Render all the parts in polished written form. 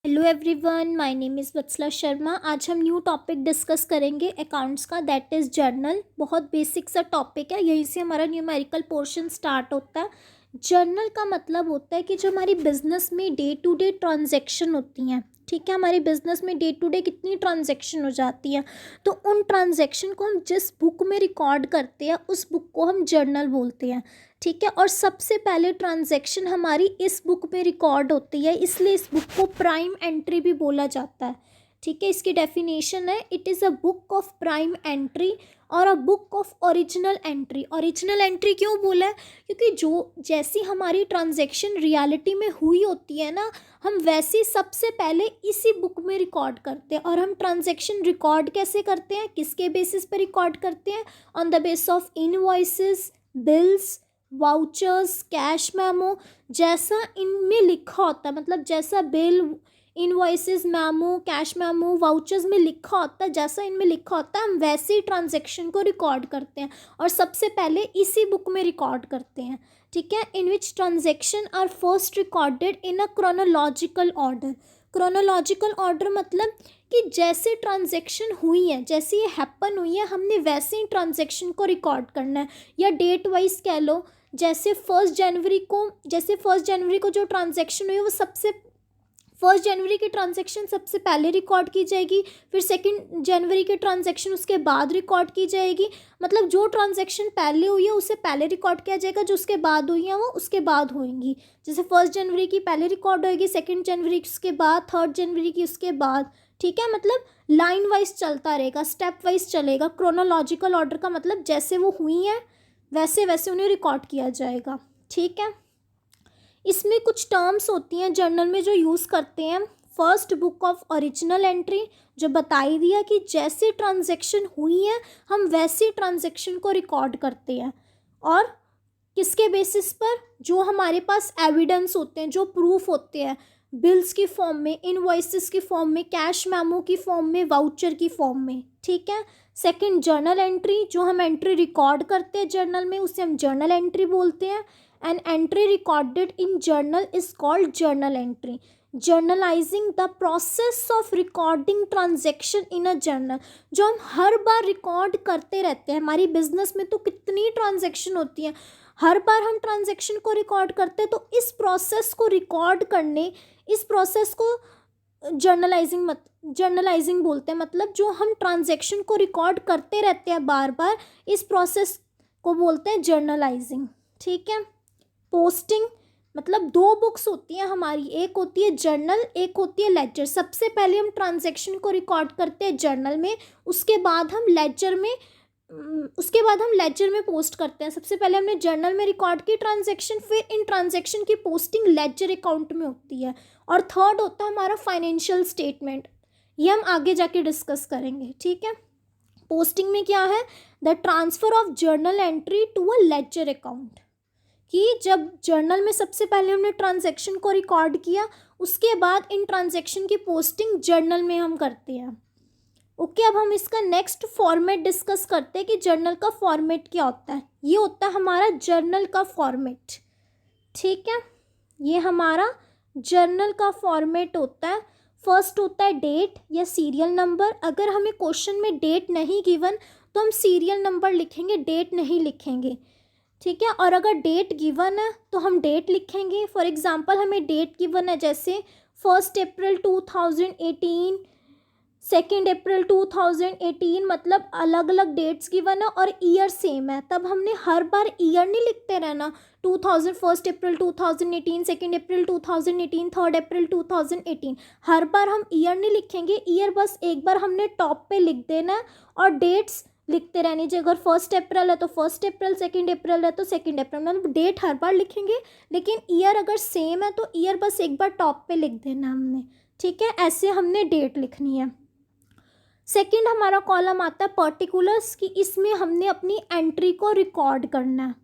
Hello everyone, my name is Vatsala Sharma. आज हम new topic discuss करेंगे अकाउंट्स का, दैट इज़ जर्नल। बहुत बेसिक सा टॉपिक है, यहीं से हमारा न्यूमेरिकल पोर्शन स्टार्ट होता है। जर्नल का मतलब होता है कि जो हमारी बिजनेस में डे टू डे ट्रांजैक्शन होती हैं, ठीक है, हमारे बिजनेस में डे टू डे कितनी ट्रांजैक्शन हो जाती है, तो उन ट्रांजैक्शन को हम जिस बुक में रिकॉर्ड करते हैं उस बुक को हम जर्नल बोलते हैं। ठीक है, और सबसे पहले ट्रांजैक्शन हमारी इस बुक में रिकॉर्ड होती है, इसलिए इस बुक को प्राइम एंट्री भी बोला जाता है। ठीक है, इसकी डेफिनेशन है, it is a book of prime entry और a book of original entry. Original entry क्यों बोला है? क्योंकि जो जैसी हमारी ट्रांजैक्शन रियलिटी में हुई होती है ना, हम वैसी सबसे पहले इसी बुक में रिकॉर्ड करते हैं। और हम ट्रांजैक्शन रिकॉर्ड कैसे करते हैं, किसके बेसिस पर रिकॉर्ड करते हैं? On the base of invoices, bills, vouchers, cash memo, जैसा इनमें लिखा होता है, मतलब जैसा bill, invoices, memo, cash memo, vouchers में लिखा होता है, जैसा इनमें लिखा होता है हम वैसे ही ट्रांजैक्शन को रिकॉर्ड करते हैं और सबसे पहले इसी बुक में रिकॉर्ड करते हैं। ठीक है, in which transaction are first recorded in a chronological order. Chronological order मतलब कि जैसे ट्रांजैक्शन हुई है, जैसे ये हैपन हुई है, हमने वैसे ही ट्रांजैक्शन को रिकॉर्ड करना है, या डेट वाइज कह लो। जैसे फर्स्ट जनवरी को जो ट्रांजैक्शन हुई वो सबसे फर्स्ट जनवरी की ट्रांजैक्शन सबसे पहले रिकॉर्ड की जाएगी, फिर सेकंड जनवरी की ट्रांजैक्शन उसके बाद रिकॉर्ड की जाएगी। मतलब जो ट्रांजैक्शन पहले हुई है उसे पहले रिकॉर्ड किया जाएगा, जो उसके बाद हुई है वो उसके बाद होंगी। जैसे फर्स्ट जनवरी की पहले रिकॉर्ड होएगी, सेकंड जनवरी की उसके बाद, थर्ड जनवरी की उसके बाद। ठीक है, मतलब लाइन वाइज चलता रहेगा, स्टेप वाइज चलेगा। क्रोनोलॉजिकल ऑर्डर का मतलब जैसे वो हुई है वैसे वैसे उन्हें रिकॉर्ड किया जाएगा। ठीक है, इसमें कुछ टर्म्स होती हैं जर्नल में जो यूज़ करते हैं। First, book of original entry, जो बताई दिया कि जैसे ट्रांजैक्शन हुई है हम वैसे ट्रांजैक्शन को रिकॉर्ड करते हैं। और किसके बेसिस पर? जो हमारे पास एविडेंस होते हैं, जो प्रूफ होते हैं, बिल्स की फॉर्म में, इनवॉइसेस की फॉर्म में, कैश मेमो की फॉर्म में, वाउचर की फॉर्म में। ठीक है, सेकंड जर्नल एंट्री, जो हम एंट्री रिकॉर्ड करते हैं जर्नल में उसे हम जर्नल एंट्री बोलते हैं। An entry recorded in journal is called journal entry. Journalising the process of recording transaction in a journal, जो हम हर बार रिकॉर्ड करते रहते हैं। हमारी बिजनेस में तो कितनी ट्रांजेक्शन होती है, हर बार हम ट्रांजेक्शन को रिकॉर्ड करते हैं, तो इस प्रोसेस को रिकॉर्ड करने, इस प्रोसेस को जर्नलाइजिंग बोलते हैं। मतलब जो हम ट्रांजेक्शन को रिकॉर्ड करते रहते हैं बार बार, इस प्रोसेस को बोलते हैं जर्नलाइजिंग। ठीक है, पोस्टिंग, मतलब दो बुक्स होती हैं हमारी, एक होती है जर्नल, एक होती है लेजर। सबसे पहले हम ट्रांजैक्शन को रिकॉर्ड करते हैं जर्नल में, उसके बाद हम लेजर में पोस्ट करते हैं। सबसे पहले हमने जर्नल में रिकॉर्ड की ट्रांजैक्शन, फिर इन ट्रांजैक्शन की पोस्टिंग लेजर अकाउंट में होती है। और थर्ड होता है हमारा फाइनेंशियल स्टेटमेंट, ये हम आगे जाके डिस्कस करेंगे। ठीक है, पोस्टिंग में क्या है? The transfer of journal entry to a ledger account, कि जब जर्नल में सबसे पहले हमने ट्रांजैक्शन को रिकॉर्ड किया, उसके बाद इन ट्रांजैक्शन की पोस्टिंग जर्नल में हम करते हैं। ओके, अब हम इसका नेक्स्ट फॉर्मेट डिस्कस करते हैं कि जर्नल का फॉर्मेट क्या होता है। ये होता है हमारा जर्नल का फॉर्मेट। ठीक है, ये हमारा जर्नल का फॉर्मेट होता है। फर्स्ट होता है डेट या सीरियल नंबर। अगर हमें क्वेश्चन में डेट नहीं गिवन तो हम सीरियल नंबर लिखेंगे, डेट नहीं लिखेंगे। ठीक है, और अगर डेट गिवन है तो हम डेट लिखेंगे। फॉर एग्जांपल हमें डेट गिवन है, जैसे 1 अप्रैल 2018, 2 अप्रैल 2018, मतलब अलग अलग डेट्स गिवन है और ईयर सेम है, तब हमने हर बार ईयर नहीं लिखते रहना। 1 अप्रैल 2018, 2 अप्रैल 2018, 3 अप्रैल 2018, हर बार हम ईयर नहीं लिखेंगे। ईयर बस एक बार हमने टॉप पे लिख देना है और डेट्स लिखते रहनी चाहिए। अगर 1 अप्रैल है तो 1 अप्रैल, 2 अप्रैल है तो 2 अप्रैल, मतलब डेट हर बार लिखेंगे, लेकिन ईयर अगर सेम है तो ईयर बस एक बार टॉप पे लिख देना हमने। ठीक है, ऐसे हमने डेट लिखनी है। सेकंड हमारा कॉलम आता है पर्टिकुलर्स, कि इसमें हमने अपनी एंट्री को रिकॉर्ड करना है।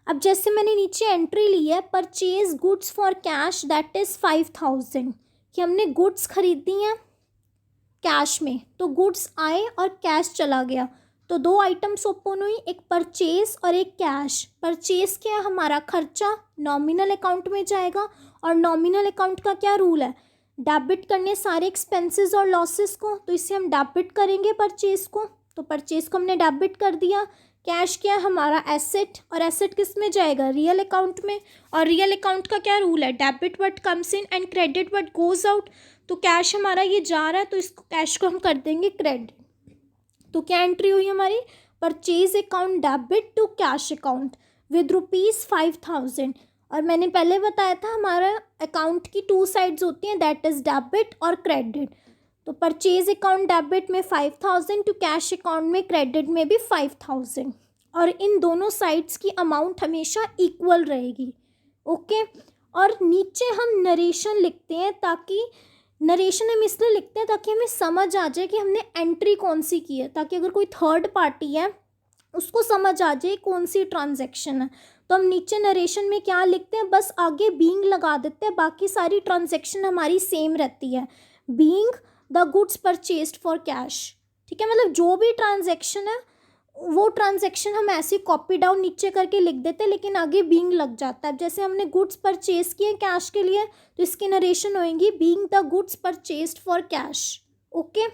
अब जैसे मैंने नीचे एंट्री ली है, purchase goods for cash that is 5000, कि हमने गुड्स खरीदी हैं कैश में, तो गुड्स आए और कैश चला गया, तो दो आइटम्स ओपन हुई, एक परचेज और एक कैश। परचेज क्या है? हमारा खर्चा नॉमिनल अकाउंट में जाएगा, और नॉमिनल अकाउंट का क्या रूल है? डेबिट करने सारे एक्सपेंसेस और लॉसेस को, तो इसे हम डेबिट करेंगे परचेज को, तो परचेज को हमने डेबिट कर दिया। कैश क्या है हमारा एसेट, और एसेट किस में जाएगा, रियल अकाउंट में, और रियल अकाउंट का क्या रूल है, debit what comes in and credit what goes out. तो कैश हमारा ये जा रहा है तो इसको कैश को हम कर देंगे क्रेडिट। तो क्या एंट्री हुई हमारी, purchase account debit to cash account with ₹5,000। और मैंने पहले बताया था हमारा अकाउंट की 2 साइड्स होती हैं, दैट इज़ डेबिट और क्रेडिट। तो परचेज अकाउंट डेबिट में 5,000 टू कैश अकाउंट में क्रेडिट में भी 5,000, और इन दोनों साइड्स की अमाउंट हमेशा इक्वल रहेगी। ओके। और नीचे हम नरेशन लिखते हैं, ताकि नरेशन हम इसलिए लिखते हैं ताकि हमें समझ आ जाए कि हमने एंट्री कौन सी की है, ताकि अगर कोई थर्ड पार्टी है उसको समझ आ जाए कौन सी ट्रांजैक्शन है। तो हम नीचे नरेशन में क्या लिखते हैं, बस आगे बीइंग लगा देते हैं, बाकी सारी ट्रांजैक्शन हमारी सेम रहती है। Being the goods purchased for cash, ठीक है, मतलब जो भी ट्रांजैक्शन है वो ट्रांजैक्शन हम ऐसे कॉपी डाउन नीचे करके लिख देते हैं, लेकिन आगे बीइंग लग जाता है। जैसे हमने गुड्स परचेज किए कैश के लिए, तो इसकी नरेशन होएगी being the goods purchased for cash. Okay.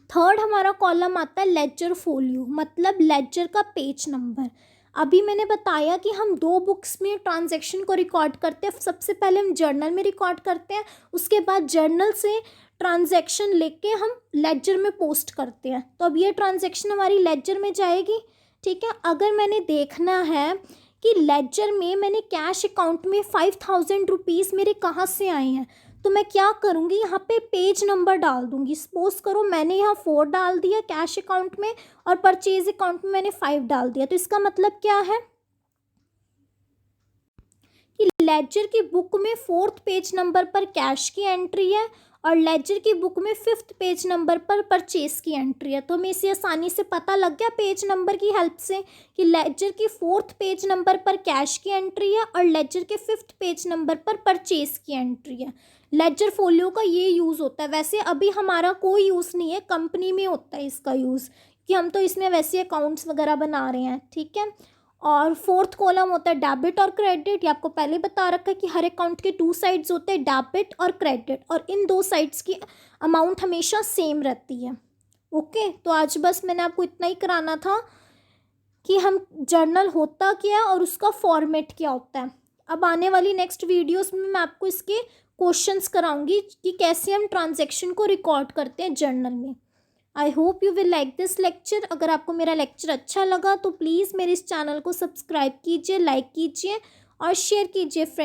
Third हमारा कॉलम आता है लेजर फोलियो, मतलब लेजर का पेज नंबर। अभी मैंने बताया कि हम 2 बुक्स में ट्रांजैक्शन को रिकॉर्ड करते हैं। सबसे पहले हम जर्नल में रिकॉर्ड करते हैं, उसके बाद जर्नल से ट्रांजैक्शन लेके हम लेजर में पोस्ट करते हैं। तो अब ये ट्रांजैक्शन हमारी लेजर में जाएगी, ठीक है। अगर मैंने देखना है कि लेजर में मैंने कैश अकाउंट में 5,000 रुपीज़ मेरे कहाँ से आए हैं, तो मैं क्या करूँगी, यहाँ पे पेज नंबर डाल दूँगी। सपोज करो मैंने यहाँ 4 डाल दिया कैश अकाउंट में, और परचेज अकाउंट में मैंने 5 डाल दिया। तो इसका मतलब क्या है कि लेजर की बुक में 4th पेज नंबर पर कैश की एंट्री है, और लेजर की बुक में 5th पेज नंबर पर परचेज की एंट्री है। तो हमें इसे आसानी से पता लग गया पेज नंबर की हेल्प से कि लेजर की 4th पेज नंबर पर कैश की एंट्री है, और लेजर के 5th पेज नंबर पर परचेज की एंट्री है। लेजर फोलियो का ये यूज़ होता है। वैसे अभी हमारा कोई यूज़ नहीं है, कंपनी में होता है इसका यूज़, कि हम तो इसमें वैसे अकाउंट्स वगैरह बना रहे हैं, ठीक है। और 4th कॉलम होता है डेबिट और क्रेडिट। ये आपको पहले बता रखा है कि हर अकाउंट के 2 साइड्स होते हैं, डेबिट और क्रेडिट, और इन 2 साइड्स की अमाउंट हमेशा सेम रहती है। ओके। तो आज बस मैंने आपको इतना ही कराना था कि हम जर्नल होता क्या है और उसका फॉर्मेट क्या होता है। अब आने वाली नेक्स्ट वीडियोस में मैं आपको इसके क्वेश्चंस कराऊंगी कि कैसे हम ट्रांजैक्शन को रिकॉर्ड करते हैं जर्नल में। I hope you will like this lecture. अगर आपको मेरा लेक्चर अच्छा लगा तो प्लीज़ मेरे इस चैनल को सब्सक्राइब कीजिए, लाइक कीजिए और शेयर कीजिए फ्रेंड्स।